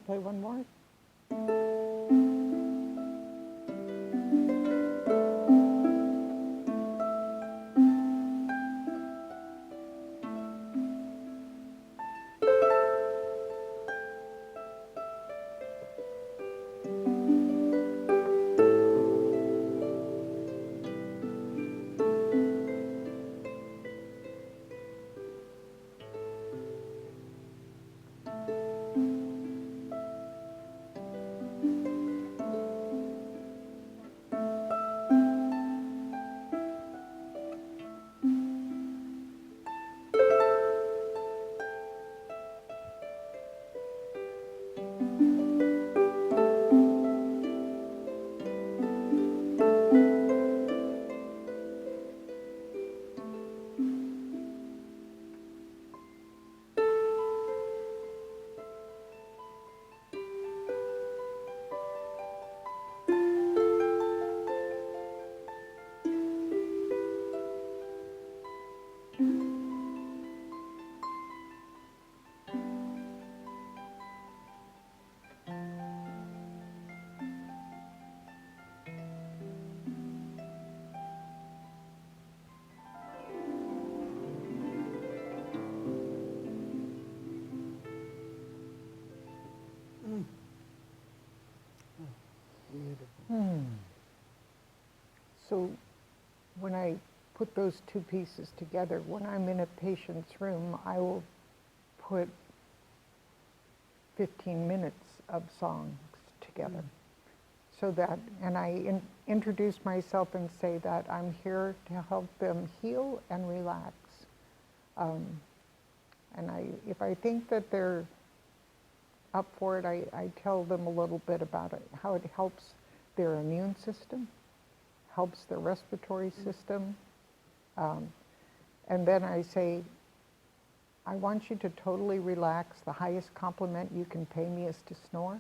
play one more? So when I put those two pieces together, when I'm in a patient's room, I will put 15 minutes of songs together. So that, and I introduce myself and say that I'm here to help them heal and relax. And if I think that they're up for it, I tell them a little bit about it, how it helps their immune system, helps their respiratory system. And then I say, I want you to totally relax. The highest compliment you can pay me is to snore.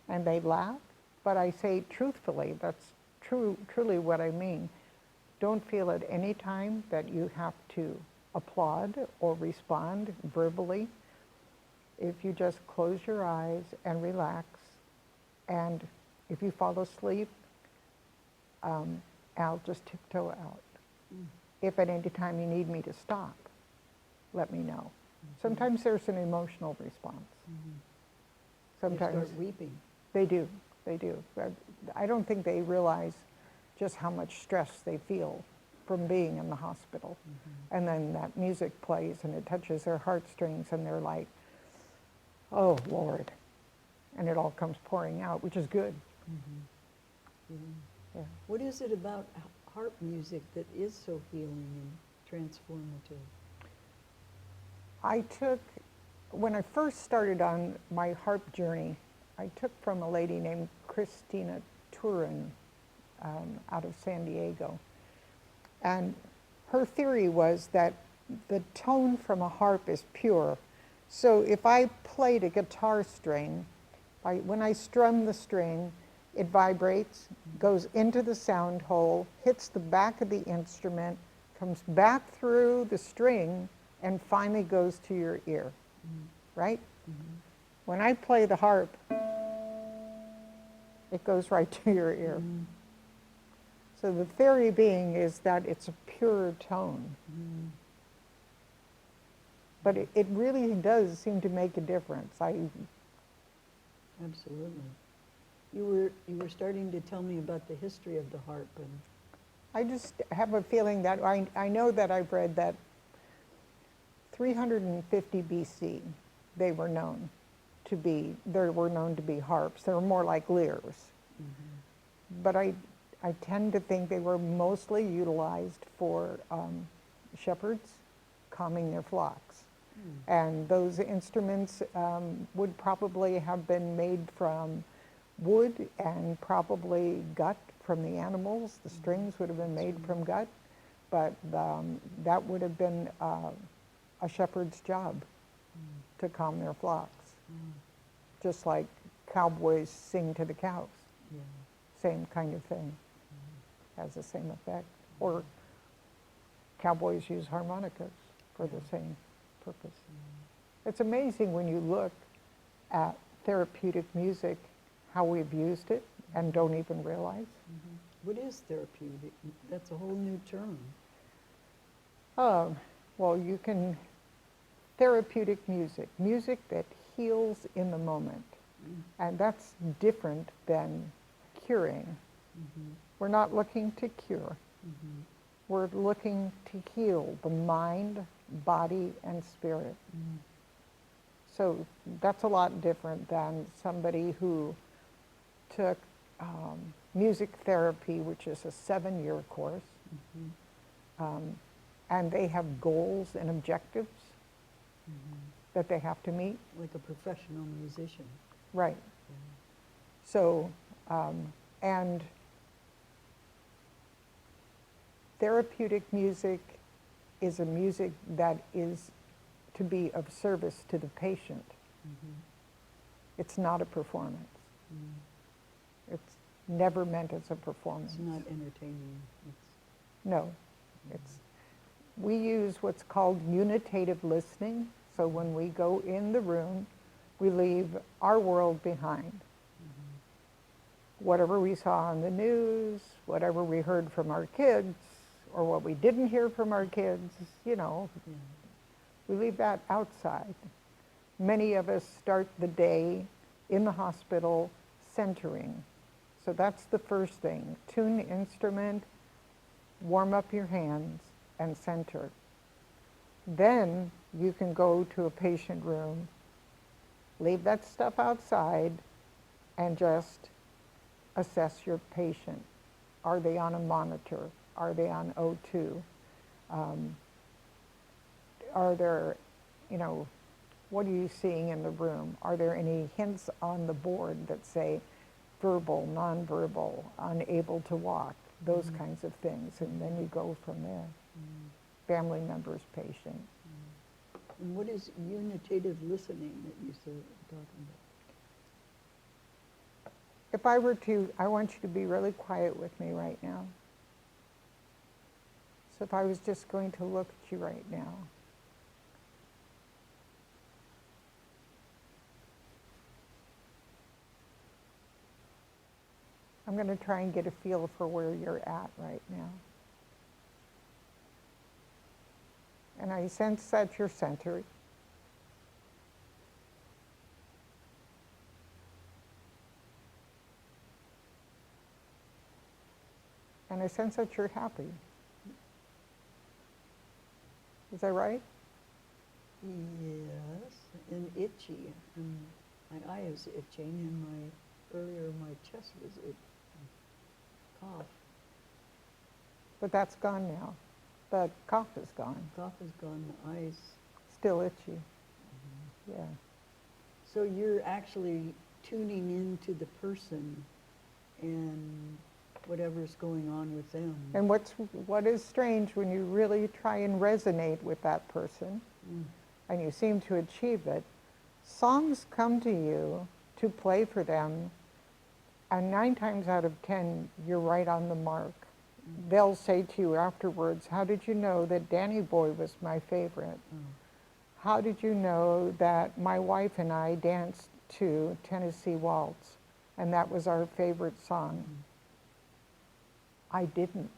And they laugh. But I say truthfully, that's truly what I mean. Don't feel at any time that you have to applaud or respond verbally. If you just close your eyes and relax, and if you fall asleep, I'll just tiptoe out. If at any time you need me to stop, let me know. Sometimes there's an emotional response. Sometimes they start weeping. They do. I don't think they realize just how much stress they feel from being in the hospital. And then that music plays and it touches their heartstrings and they're like, oh Lord. And it all comes pouring out, which is good. Yeah. What is it about harp music that is so healing and transformative? When I first started on my harp journey, I took from a lady named Christina Turin out of San Diego. And her theory was that the tone from a harp is pure. So if I played a guitar string, when I strum the string, it vibrates, goes into the sound hole, hits the back of the instrument, comes back through the string, and finally goes to your ear, right? When I play the harp, it goes right to your ear. So the theory being is that it's a pure tone. But it really does seem to make a difference. Absolutely. You were starting to tell me about the history of the harp, and I just have a feeling that I know that I've read that 350 BC they were known to be harps. They were more like lyres. But I tend to think they were mostly utilized for shepherds calming their flocks. And those instruments would probably have been made from wood and probably gut from the animals. The strings would have been made from gut, but that would have been a shepherd's job to calm their flocks. Just like cowboys sing to the cows. Same kind of thing. Has the same effect. Or cowboys use harmonicas for the same purpose. It's amazing when you look at therapeutic music, how we've used it and don't even realize. What is therapeutic? That's a whole new term. Well, therapeutic music, music that heals in the moment. And that's different than curing. We're not looking to cure. We're looking to heal the mind, body, and spirit. So that's a lot different than somebody who took music therapy, which is a 7-year course, and they have goals and objectives that they have to meet. Like a professional musician. Right. So, and therapeutic music is a music that is to be of service to the patient. It's not a performance. It's never meant as a performance. It's not entertaining. No. We use what's called unitative listening. So when we go in the room, we leave our world behind. Whatever we saw on the news, whatever we heard from our kids, or what we didn't hear from our kids, we leave that outside. Many of us start the day in the hospital centering. So that's the first thing. Tune the instrument, warm up your hands, and center. Then you can go to a patient room, leave that stuff outside, and just assess your patient. Are they on a monitor? Are they on O2? Are there, what are you seeing in the room? Are there any hints on the board that say verbal, nonverbal, unable to walk, those kinds of things? And then you go from there. Family members, patient. And what is unitative listening that you started talking about? If I were to, I want you to be really quiet with me right now. So if I was just going to look at you right now. I'm going to try and get a feel for where you're at right now. And I sense that you're centered. And I sense that you're happy. Is that right? Yes, and itchy. And my eye is itching, and earlier my chest was itching. Cough. But that's gone now. The cough is gone. Cough is gone, the eyes. Still itchy. Yeah. So you're actually tuning into the person and whatever's going on with them. And what is strange when you really try and resonate with that person, and you seem to achieve it, songs come to you to play for them, and 9 times out of 10, you're right on the mark. They'll say to you afterwards, how did you know that Danny Boy was my favorite? How did you know that my wife and I danced to Tennessee Waltz, and that was our favorite song? I didn't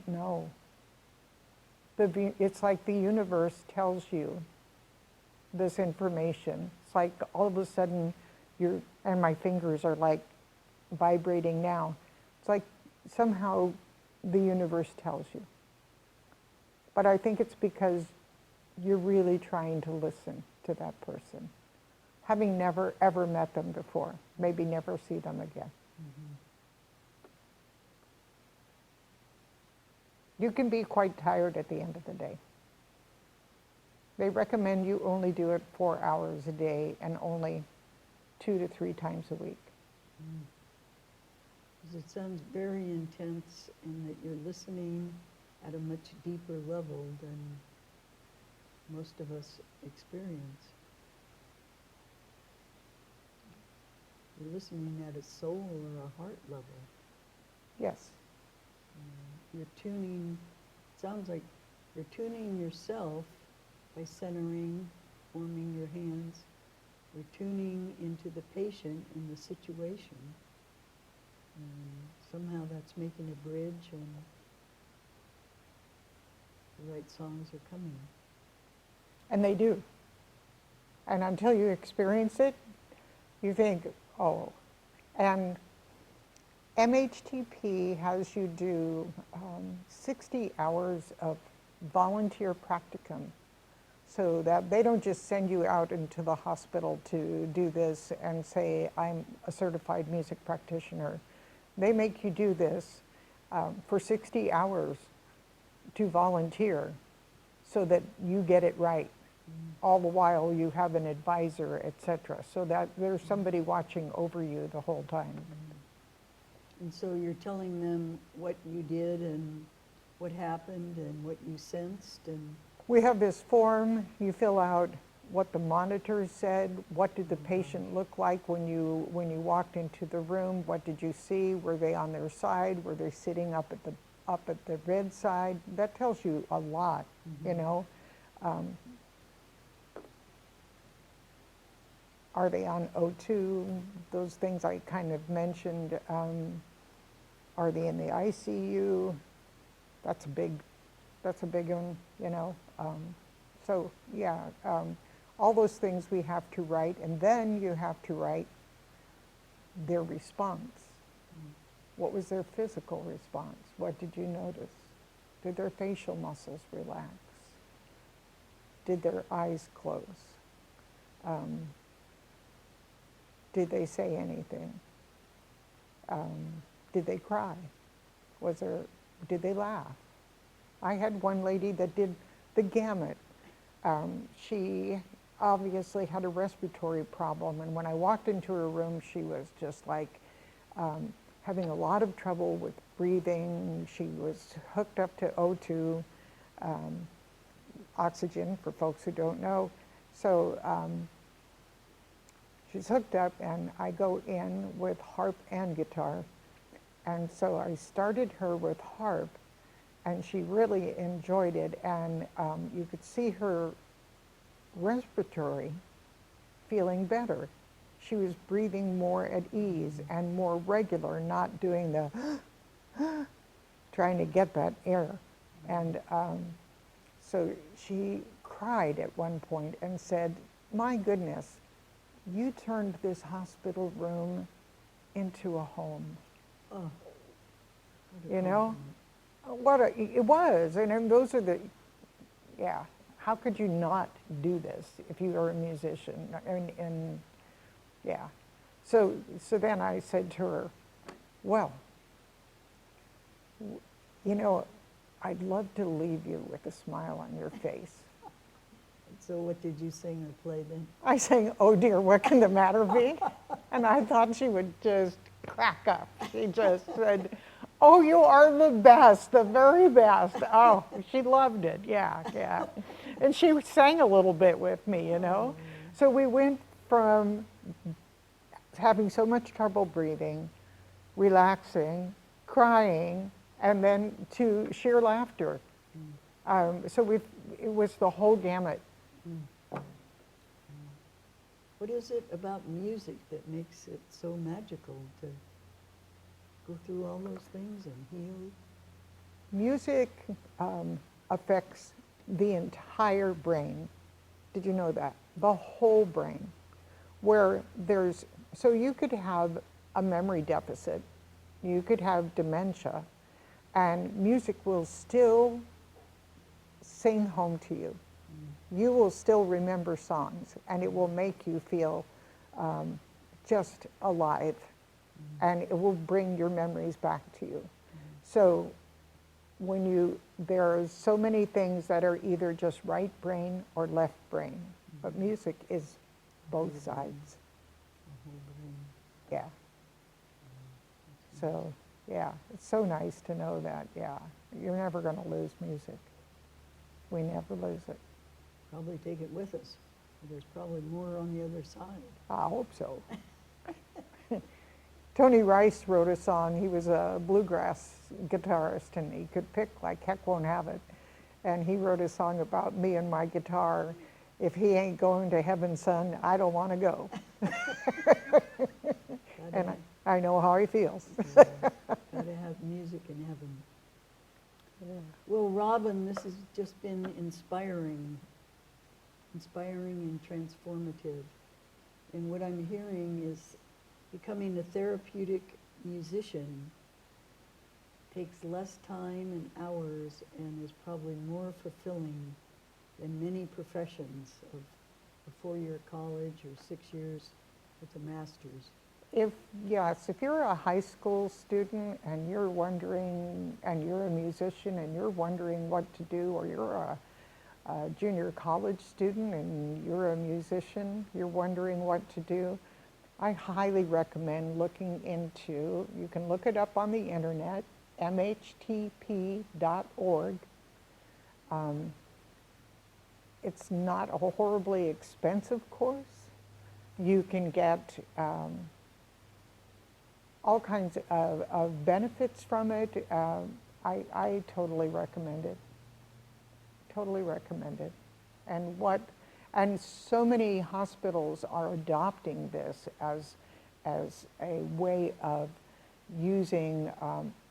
know. It's like the universe tells you this information. It's like all of a sudden and my fingers are like vibrating now. It's like somehow the universe tells you. But I think it's because you're really trying to listen to that person, having never ever met them before, maybe never see them again. You can be quite tired at the end of the day. They recommend you only do it 4 hours a day and only 2 to 3 times a week. Because it sounds very intense in that you're listening at a much deeper level than most of us experience. You're listening at a soul or a heart level. Yes. You're tuning, sounds like you're tuning yourself by centering, forming your hands, we're tuning into the patient and the situation. And somehow that's making a bridge, and the right songs are coming. And they do. And until you experience it, you think, oh. And MHTP has you do 60 hours of volunteer practicum, so that they don't just send you out into the hospital to do this and say, I'm a certified music practitioner. They make you do this for 60 hours to volunteer so that you get it right. All the while you have an advisor, etc., so that there's somebody watching over you the whole time. And so you're telling them what you did and what happened and what you sensed, and We have this form, you fill out what the monitor said, what did the patient look like when you walked into the room, what did you see, were they on their side, were they sitting up at the bedside? That tells you a lot, you know. Are they on O2? Those things I kind of mentioned. Are they in the ICU? That's a big one, you know. So yeah, all those things we have to write, and then you have to write their response. What was their physical response? What did you notice? Did their facial muscles relax? Did their eyes close? Did they say anything? Did they cry? Did they laugh? I had one lady that did the gamut. She obviously had a respiratory problem, and when I walked into her room, she was just like having a lot of trouble with breathing. She was hooked up to O2, oxygen for folks who don't know. So she's hooked up, and I go in with harp and guitar. And so I started her with harp, and she really enjoyed it. And you could see her respiratory feeling better. She was breathing more at ease and more regular, not doing the trying to get that air. And so she cried at one point and said, "My goodness, you turned this hospital room into a home." oh, You know? It was, and those are yeah, how could you not do this if you are a musician? And yeah. So then I said to her, well, you know, I'd love to leave you with a smile on your face. So what did you sing or play then? I sang, "Oh dear, what can the matter be?" And I thought she would just crack up. She just said, "Oh, you are the best, the very best." Oh, she loved it, yeah. And she sang a little bit with me, you know. So we went from having so much trouble breathing, relaxing, crying, and then to sheer laughter. So it was the whole gamut. What is it about music that makes it so magical to go through all those things and heal? Music affects the entire brain. Did you know that? The whole brain. So you could have a memory deficit, you could have dementia, and music will still sing home to you. You will still remember songs, and it will make you feel just alive, and it will bring your memories back to you. So there are so many things that are either just right brain or left brain, but music is both sides. The whole brain. Yeah. So, yeah, it's so nice to know that, yeah. You're never going to lose music. We never lose it. Probably take it with us. There's probably more on the other side. I hope so. Tony Rice wrote a song. He was a bluegrass guitarist, and he could pick like heck won't have it. And he wrote a song about me and my guitar. if he ain't going to heaven, son, I don't want to go. And Gotta, I know how he feels. gotta have music in heaven. Yeah. Well, Robin, this has just been inspiring and transformative. And what I'm hearing is becoming a therapeutic musician takes less time and hours and is probably more fulfilling than many professions of a 4-year college or 6 years with a master's. Yes, if you're a high school student and you're wondering, and you're a musician and you're wondering what to do, or you're a junior college student and you're a musician, you're wondering what to do, I highly recommend looking into, you can look it up on the internet, mhtp.org. It's not a horribly expensive course. You can get all kinds of benefits from it. I totally recommend it. Totally recommend it. And so many hospitals are adopting this as a way of using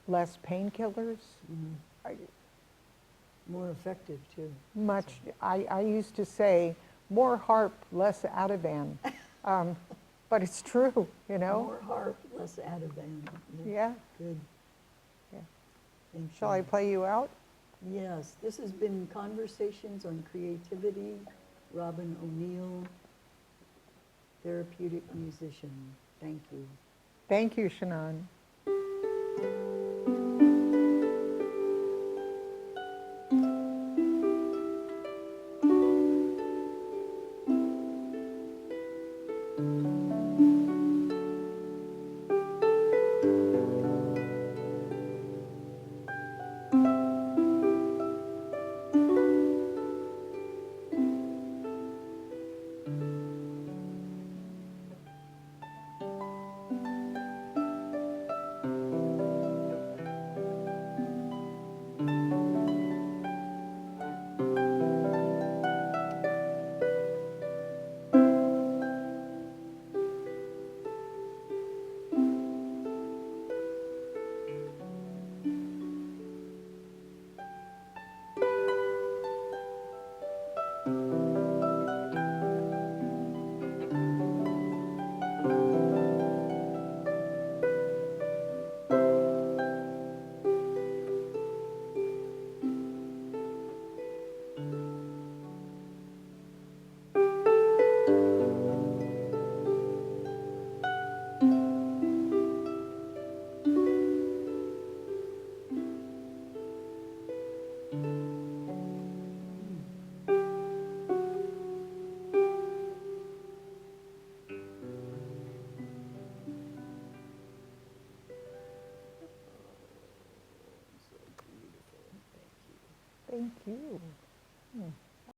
less painkillers. Mm. More effective, too. I used to say, more harp, less Ativan. But it's true, you know? More harp, less Ativan. Yeah. Good. Yeah. Thank Shall I you. play you out? Yes, this has been Conversations on Creativity. Robin O'Neill, therapeutic musician. Thank you. Thank you, Shinan. So beautiful. Thank you. Thank you.